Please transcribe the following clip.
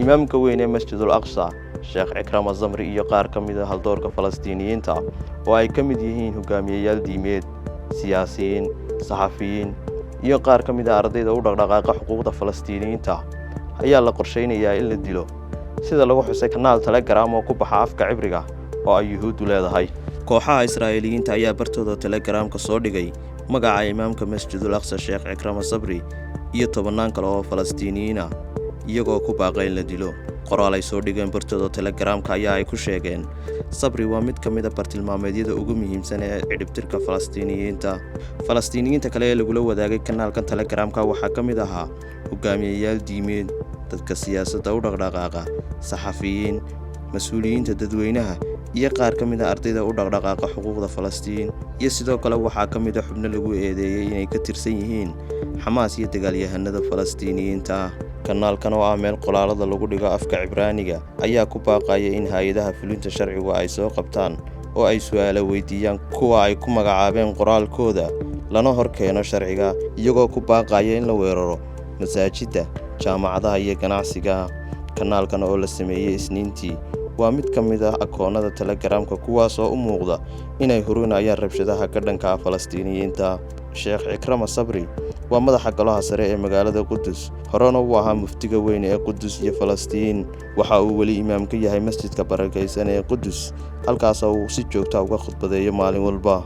imaamka weyn ee Masjidul Aqsa Sheekh Ikram Az-Zamri iyo qaar ka mid ah haldoorka Falastiiniyiinta oo ay ka mid yihiin hogaamiyayaal diimeed, siyaasiyiin, saxafiyiin iyo qaar ka mid ah ardayda u dhaqdhaqaaqa xuquuqda Falastiiniyiinta ayaa la qorsheynayaa in la dilo sida lagu xusay kanaal Telegram oo ku baxa afka Cibriga oo ay Yuhuuddu leedahay. Kooxaha Israa'iiliyiinta ayaa bartooda Telegramka soo dhigay magaca imaamka Masjidul Aqsa Sheekh Ikram Az-Zamri iyo 10 kale oo Falastiiniyiin ah iyagoo ku baaqay in la dilo. Qoraal ay soo dhigeen bartooda Telegramka ayaa ay ku sheegeen Sabri waa mid ka mid ah bartilmaameedyada ugu muhiimsan ee cidhibtirka Falastiiniyiinta kale ee lagula wadaagay kanaalkan Telegramka waxaa ka mid ahaa hogaamiyayaal diimeed, dadka siyaasadda u dhaqdhaqaaqa, saxafiyiin, mas'uuliyiinta dadweynaha iyo qaar ka mid ah ardayda u dhaqdhaqaaqa xuquuqda Falastiin iyo sidoo kale waxaa ka mid ah xubno lagu eedeeyay inay ka tirsan yihiin Xamaas iyo dagaalyahanada Falastiiniyiinta. Kanaalkan oo ah meel qoraalada lagu dhigo afka Cibraaniga ayaa ku baaqaya in hay'adaha fulinta sharcigu ay soo qabtaan oo ay su'aalo weydiiyaan kuwa ay ku magacaabeen qoraalkooda lana hor keeno sharciga, iyagoo ku baaqaya in la weeraro masaajidda, jaamacadaha iyo ganacsiga. Kanaalkan oo la sameeyay Isniintii waa mid ka mid ah akoonnada Telegramka kuwaas oo u muuqda inay hurinayaan rabshadaha ka dhanka ah Falastiiniyiinta. Sheekh Ikram Az-Zamri waa madaxa golaha sare ee magaalada Qudus, horena uu ahaa muftiga weyn ee Qudus iyo Falastiin. Waxa uu weli imaam ka yahay masjidka barakeysan ee Qudus, halkaas oo uu si joogto ah uga khudbadeeyo maalin walba.